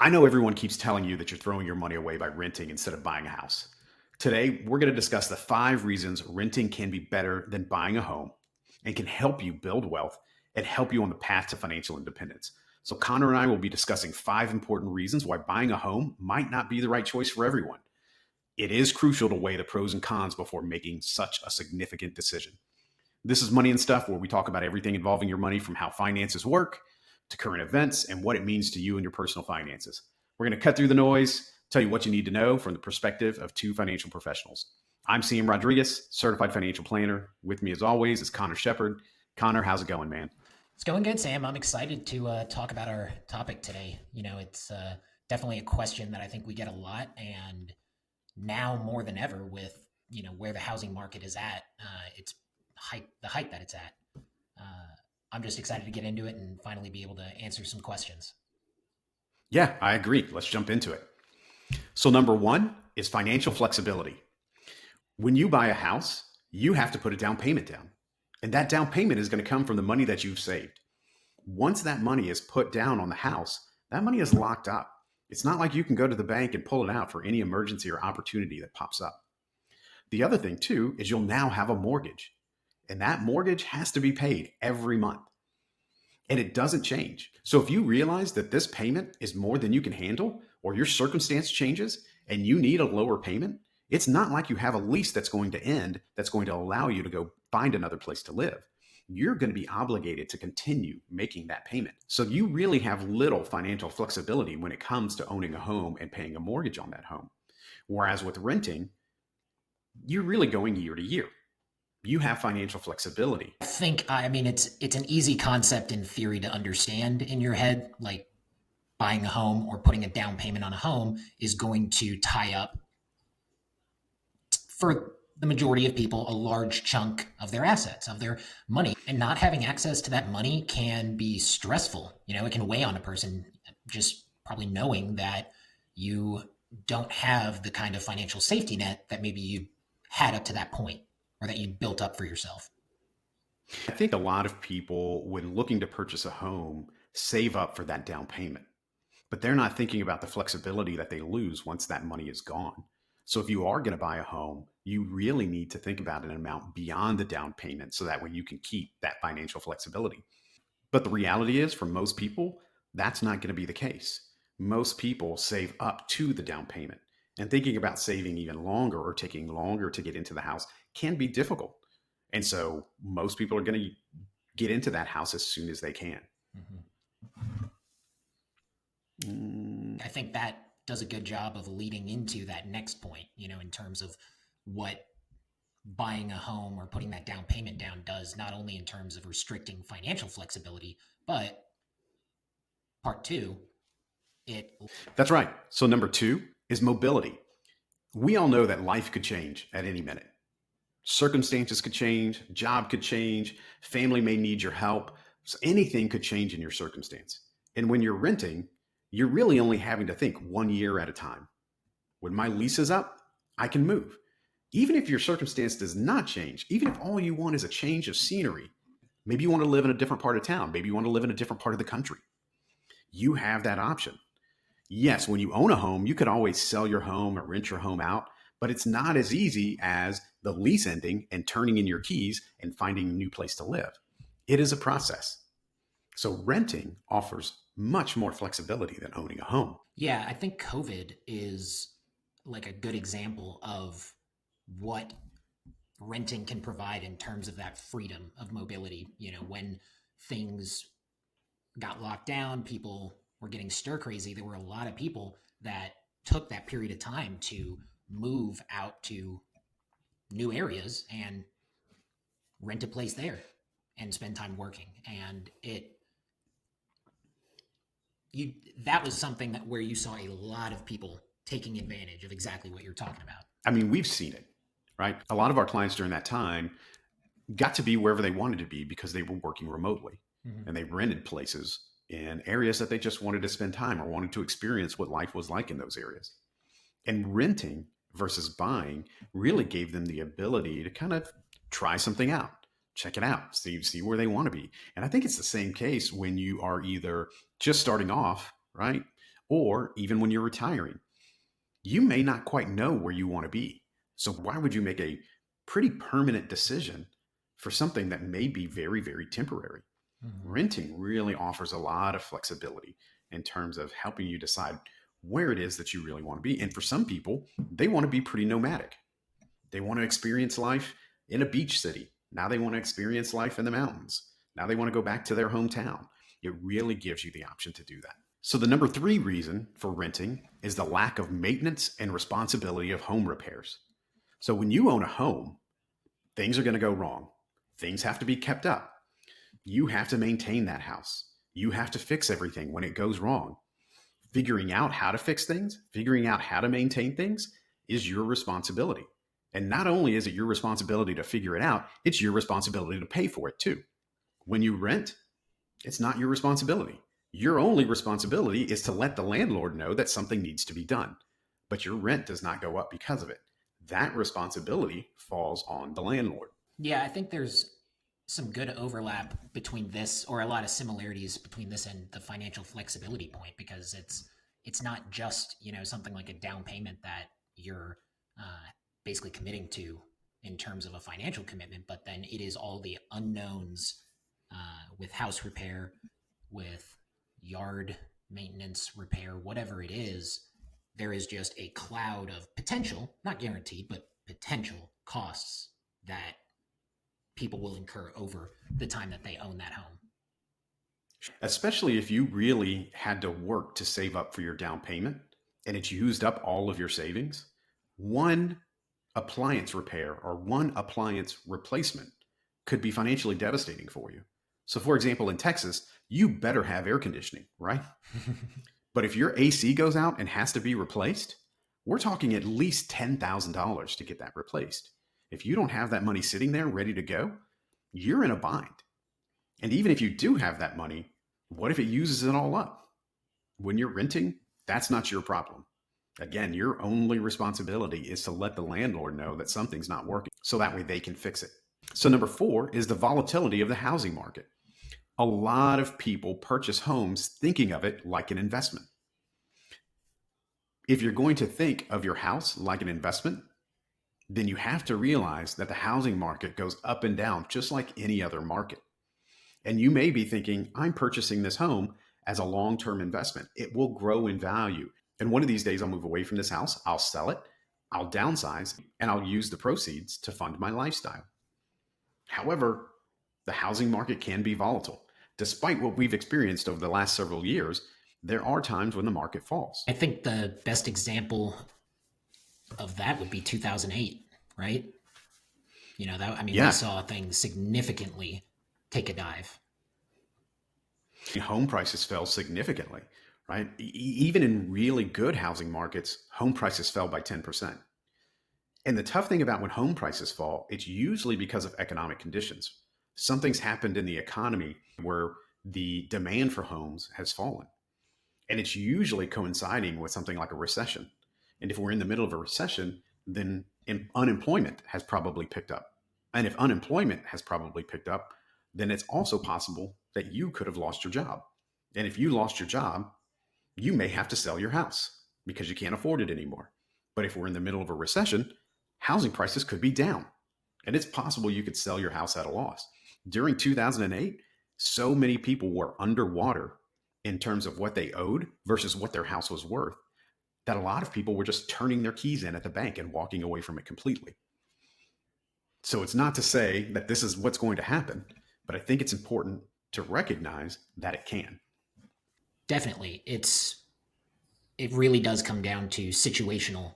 I know everyone keeps telling you that you're throwing your money away by renting instead of buying a house. Today, we're going to discuss the 5 reasons renting can be better than buying a home and can help you build wealth and help you on the path to financial independence. So, Connor and I will be discussing 5 important reasons why buying a home might not be the right choice for everyone. It is crucial to weigh the pros and cons before making such a significant decision. This is Money and Stuff, where we talk about everything involving your money, from how finances work to current events and what it means to you and your personal finances. We're going to cut through the noise, tell you what you need to know from the perspective of 2 financial professionals. I'm CM Rodriguez, certified financial planner. With me, as always, is Conor Shepard. Connor, how's it going, man? It's going good, Sam. I'm excited to talk about our topic today. It's definitely a question that I think we get a lot, and now more than ever, with where the housing market is at, it's the height that it's at. I'm just excited to get into it and finally be able to answer some questions. Yeah, I agree. Let's jump into it. So, number 1 is financial flexibility. When you buy a house, you have to put a down payment down. And that down payment is going to come from the money that you've saved. Once that money is put down on the house, that money is locked up. It's not like you can go to the bank and pull it out for any emergency or opportunity that pops up. The other thing, too, is you'll now have a mortgage. And that mortgage has to be paid every month. And it doesn't change. So if you realize that this payment is more than you can handle, or your circumstance changes and you need a lower payment, it's not like you have a lease that's going to end, that's going to allow you to go find another place to live. You're going to be obligated to continue making that payment. So you really have little financial flexibility when it comes to owning a home and paying a mortgage on that home. Whereas with renting, you're really going year to year. You have financial flexibility. It's an easy concept in theory to understand in your head. Like, buying a home or putting a down payment on a home is going to tie up, for the majority of people, a large chunk of their assets, of their money. And not having access to that money can be stressful. It can weigh on a person, just probably knowing that you don't have the kind of financial safety net that maybe you had up to that point, or that you built up for yourself. I think a lot of people, when looking to purchase a home, save up for that down payment, but they're not thinking about the flexibility that they lose once that money is gone. So if you are going to buy a home, you really need to think about an amount beyond the down payment, so that way you can keep that financial flexibility. But the reality is, for most people, that's not going to be the case. Most people save up to the down payment, and thinking about saving even longer or taking longer to get into the house can be difficult. And so most people are going to get into that house as soon as they can. I think that does a good job of leading into that next point, in terms of what buying a home or putting that down payment down does, not only in terms of restricting financial flexibility, but part 2, That's right. So number 2 is mobility. We all know that life could change at any minute. Circumstances could change, job could change, family may need your help. So anything could change in your circumstance. And when you're renting, you're really only having to think 1 year at a time. When my lease is up, I can move. Even if your circumstance does not change, even if all you want is a change of scenery, maybe you want to live in a different part of town, maybe you want to live in a different part of the country, you have that option. Yes, when you own a home, you could always sell your home or rent your home out, but it's not as easy as the lease ending and turning in your keys and finding a new place to live. It is a process. So renting offers much more flexibility than owning a home. Yeah, I think COVID is like a good example of what renting can provide in terms of that freedom of mobility. When things got locked down, people were getting stir crazy. There were a lot of people that took that period of time to move out to new areas and rent a place there and spend time working. And that was something where you saw a lot of people taking advantage of exactly what you're talking about. I mean, we've seen it, right? A lot of our clients during that time got to be wherever they wanted to be because they were working remotely. And they rented places in areas that they just wanted to spend time or wanted to experience what life was like in those areas. And renting versus buying really gave them the ability to kind of try something out, check it out, see where they want to be. And I think it's the same case when you are either just starting off, right? or even when you're retiring. You may not quite know where you want to be. So why would you make a pretty permanent decision for something that may be very, very temporary? Mhm. Renting really offers a lot of flexibility in terms of helping you decide where it is that you really want to be. And for some people, they want to be pretty nomadic. They want to experience life in a beach city. Now they want to experience life in the mountains. Now they want to go back to their hometown. It really gives you the option to do that. So, the number three reason for renting is the lack of maintenance and responsibility of home repairs. So, when you own a home, things are going to go wrong. Things have to be kept up. You have to maintain that house. You have to fix everything when it goes wrong. Figuring out how to fix things, figuring out how to maintain things is your responsibility. And not only is it your responsibility to figure it out, it's your responsibility to pay for it too. When you rent, it's not your responsibility. Your only responsibility is to let the landlord know that something needs to be done. But your rent does not go up because of it. That responsibility falls on the landlord. Yeah, I think there's some good overlap between this, or a lot of similarities between this and the financial flexibility point, because it's not just, something like a down payment that you're basically committing to in terms of a financial commitment, but then it is all the unknowns with house repair, with yard maintenance repair, whatever it is. There is just a cloud of potential, not guaranteed, but potential costs that people will incur over the time that they own that home. Especially if you really had to work to save up for your down payment and it's used up all of your savings. One appliance repair or one appliance replacement could be financially devastating for you. So, for example, in Texas, you better have air conditioning, right? But if your AC goes out and has to be replaced, we're talking at least $10,000 to get that replaced. If you don't have that money sitting there ready to go, you're in a bind. And even if you do have that money, what if it uses it all up? When you're renting, that's not your problem. Again, your only responsibility is to let the landlord know that something's not working so that way they can fix it. So, number four is the volatility of the housing market. A lot of people purchase homes thinking of it like an investment. If you're going to think of your house like an investment, then you have to realize that the housing market goes up and down just like any other market. And you may be thinking, I'm purchasing this home as a long-term investment. It will grow in value. And one of these days I'll move away from this house, I'll sell it, I'll downsize, and I'll use the proceeds to fund my lifestyle. However, the housing market can be volatile. Despite what we've experienced over the last several years, there are times when the market falls. I think the best example of that would be 2008, right? We Yeah, saw things significantly take a dive. home prices fell significantly, right? Even in really good housing markets, home prices fell by 10%. And the tough thing about when home prices fall, it's usually because of economic conditions. Something's happened in the economy where the demand for homes has fallen. And it's usually coinciding with something like a recession. And if we're in the middle of a recession, then unemployment has probably picked up. And if unemployment has probably picked up, then it's also possible that you could have lost your job. And if you lost your job, you may have to sell your house because you can't afford it anymore. But if we're in the middle of a recession, housing prices could be down. And it's possible you could sell your house at a loss. During 2008, so many people were underwater in terms of what they owed versus what their house was worth that a lot of people were just turning their keys in at the bank and walking away from it completely. So it's not to say that this is what's going to happen, but I think it's important to recognize that it can. Definitely. It really does come down to situational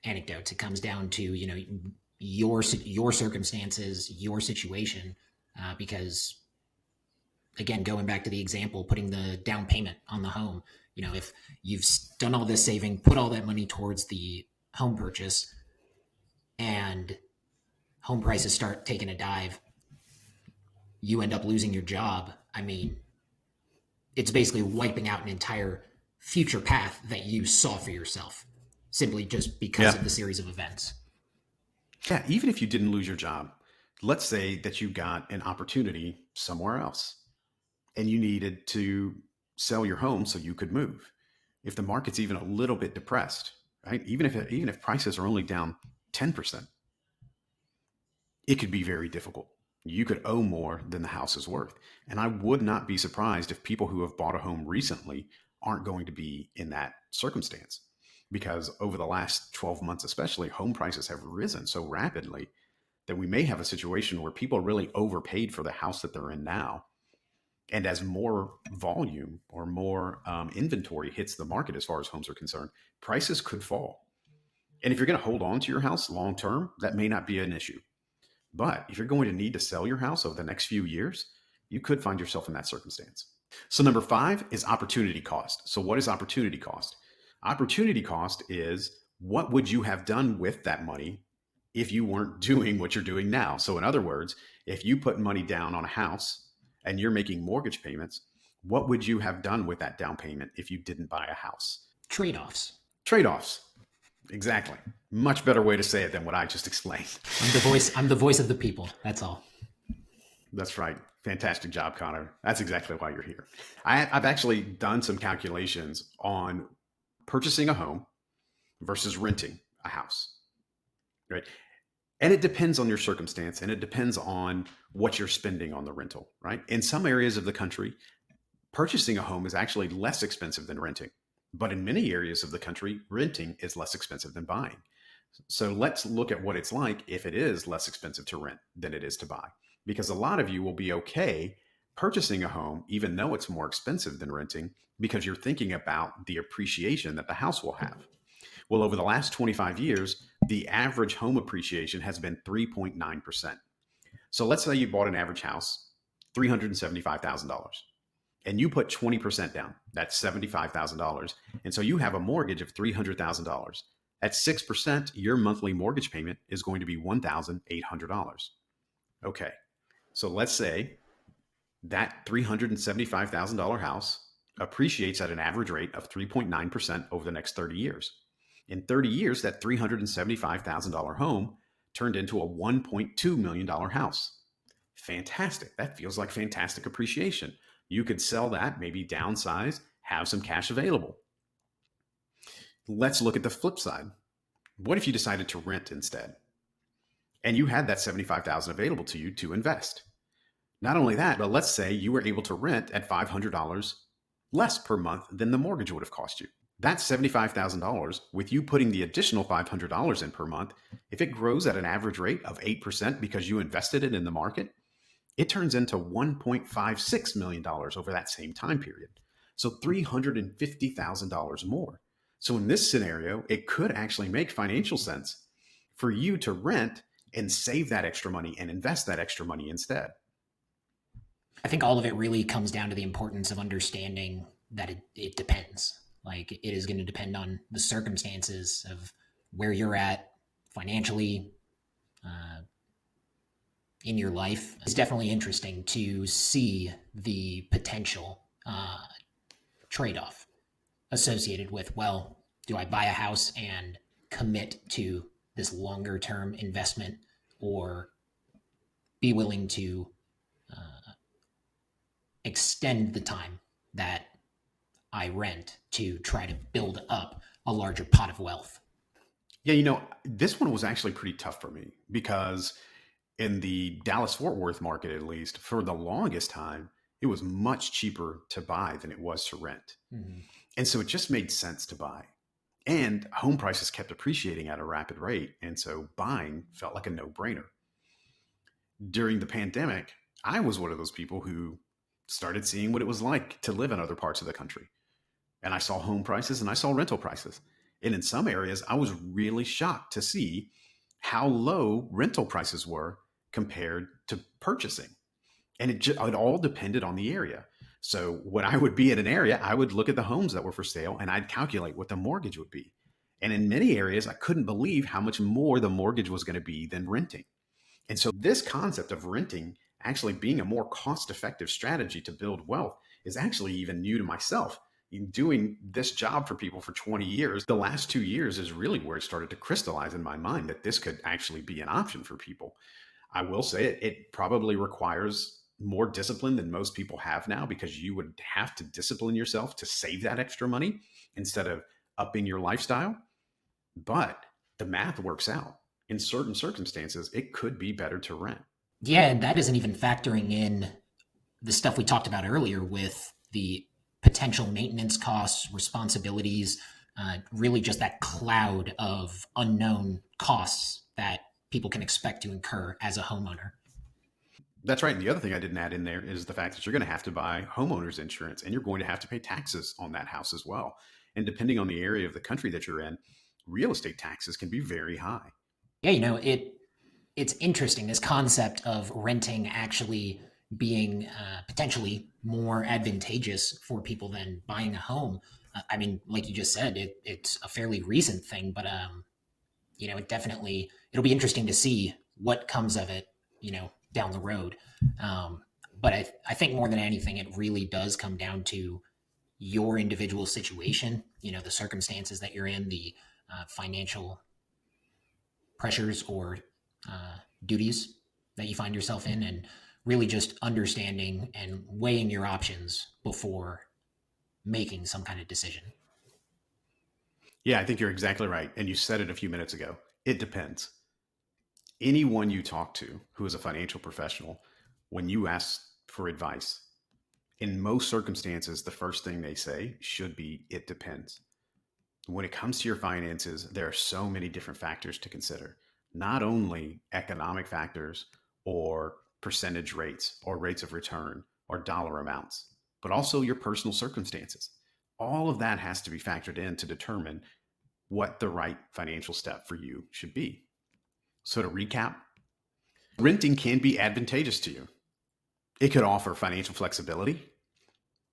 anecdotes. It comes down to, your circumstances, your situation, because again, going back to the example, putting the down payment on the home, if you've done all this saving, put all that money towards the home purchase, and home prices start taking a dive, you end up losing your job. It's basically wiping out an entire future path that you saw for yourself simply just because Yeah. of the series of events. Yeah. Even if you didn't lose your job, let's say that you got an opportunity somewhere else and you needed to sell your home so you could move. if the market's even a little bit depressed, right? Even if prices are only down 10%, it could be very difficult. You could owe more than the house is worth. And I would not be surprised if people who have bought a home recently aren't going to be in that circumstance, because over the last 12 months, especially, home prices have risen so rapidly that we may have a situation where people really overpaid for the house that they're in now. And as more volume or more inventory hits the market as far as homes are concerned, prices could fall. And if you're going to hold on to your house long term, that may not be an issue. But if you're going to need to sell your house over the next few years, you could find yourself in that circumstance. So number 5 is opportunity cost. So what is opportunity cost? Opportunity cost is, what would you have done with that money if you weren't doing what you're doing now? So in other words, if you put money down on a house and you're making mortgage payments, what would you have done with that down payment if you didn't buy a house? Trade-offs. Trade-offs. Exactly. Much better way to say it than what I just explained. I'm the voice of the people. That's all. That's right. Fantastic job, Connor. That's exactly why you're here. I've actually done some calculations on purchasing a home versus renting a house, right? And it depends on your circumstance, and it depends on what you're spending on the rental, right? In some areas of the country, purchasing a home is actually less expensive than renting. But in many areas of the country, renting is less expensive than buying. So let's look at what it's like if it is less expensive to rent than it is to buy. Because a lot of you will be okay purchasing a home, even though it's more expensive than renting, because you're thinking about the appreciation that the house will have. Well, over the last 25 years, the average home appreciation has been 3.9%. So let's say you bought an average house, $375,000. And you put 20% down, that's $75,000. And so you have a mortgage of $300,000. At 6%, your monthly mortgage payment is going to be $1,800. Okay, so let's say that $375,000 house appreciates at an average rate of 3.9% over the next 30 years. In 30 years, that $375,000 home turned into a $1.2 million house. Fantastic. That feels like fantastic appreciation. You could sell that, maybe downsize, have some cash available. Let's look at the flip side. What if you decided to rent instead? And you had that $75,000 available to you to invest. Not only that, but let's say you were able to rent at $500 less per month than the mortgage would have cost you. That's $75,000 with you putting the additional $500 in per month. If it grows at an average rate of 8% because you invested it in the market, it turns into $1.56 million over that same time period. So $350,000 more. So in this scenario, it could actually make financial sense for you to rent and save that extra money and invest that extra money instead. I think all of it really comes down to the importance of understanding that it depends. Like, it is going to depend on the circumstances of where you're at financially, in your life. It's definitely interesting to see the potential trade-off associated with, well, do I buy a house and commit to this longer term investment, or be willing to extend the time that I rent to try to build up a larger pot of wealth? Yeah, this one was actually pretty tough for me, because in the Dallas-Fort Worth market, at least, for the longest time, it was much cheaper to buy than it was to rent. Mm-hmm. And so it just made sense to buy. And home prices kept appreciating at a rapid rate. And so buying felt like a no-brainer. During the pandemic, I was one of those people who started seeing what it was like to live in other parts of the country. And I saw home prices and I saw rental prices. And in some areas, I was really shocked to see how low rental prices were compared to purchasing. And it all depended on the area. So when I would be in an area, I would look at the homes that were for sale and I'd calculate what the mortgage would be. And in many areas, I couldn't believe how much more the mortgage was going to be than renting. And so this concept of renting actually being a more cost-effective strategy to build wealth is actually even new to myself. In doing this job for people for 20 years, the last 2 years is really where it started to crystallize in my mind that this could actually be an option for people. I will say it probably requires more discipline than most people have now, because you would have to discipline yourself to save that extra money instead of upping your lifestyle. But the math works out. In certain circumstances, it could be better to rent. Yeah, and that isn't even factoring in the stuff we talked about earlier with the potential maintenance costs, responsibilities, really just that cloud of unknown costs that people can expect to incur as a homeowner. That's right. And the other thing I didn't add in there is the fact that you're going to have to buy homeowners insurance, and you're going to have to pay taxes on that house as well. And depending on the area of the country that you're in, real estate taxes can be very high. Yeah, it's interesting, this concept of renting actually being potentially more advantageous for people than buying a home. I mean, like you just said, it's a fairly recent thing, but it'll be interesting to see what comes of it, down the road. But I think more than anything, it really does come down to your individual situation, the circumstances that you're in, the financial pressures or duties that you find yourself in, and really just understanding and weighing your options before making some kind of decision. Yeah, I think you're exactly right. And you said it a few minutes ago. It depends. Anyone you talk to who is a financial professional, when you ask for advice, in most circumstances, the first thing they say should be, it depends. When it comes to your finances, there are so many different factors to consider, not only economic factors or percentage rates or rates of return or dollar amounts, but also your personal circumstances. All of that has to be factored in to determine what the right financial step for you should be. So to recap, renting can be advantageous to you. It could offer financial flexibility,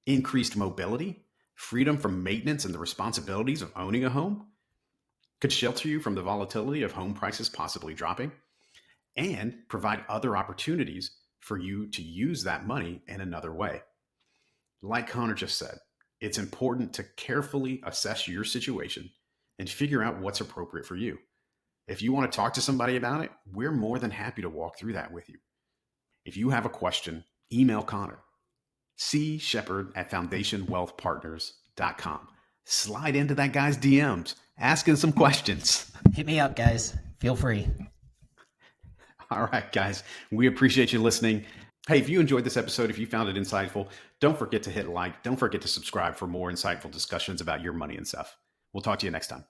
increased mobility, freedom from maintenance and the responsibilities of owning a home, could shelter you from the volatility of home prices possibly dropping, and provide other opportunities for you to use that money in another way. Like Conor just said, it's important to carefully assess your situation and figure out what's appropriate for you. If you want to talk to somebody about it, we're more than happy to walk through that with you. If you have a question, email Conor, cshepard@foundationwealthpartners.com. Slide into that guy's DMs, asking some questions. Hit me up, guys. Feel free. All right, guys, we appreciate you listening. Hey, if you enjoyed this episode, if you found it insightful, don't forget to hit like, don't forget to subscribe for more insightful discussions about your money and stuff. We'll talk to you next time.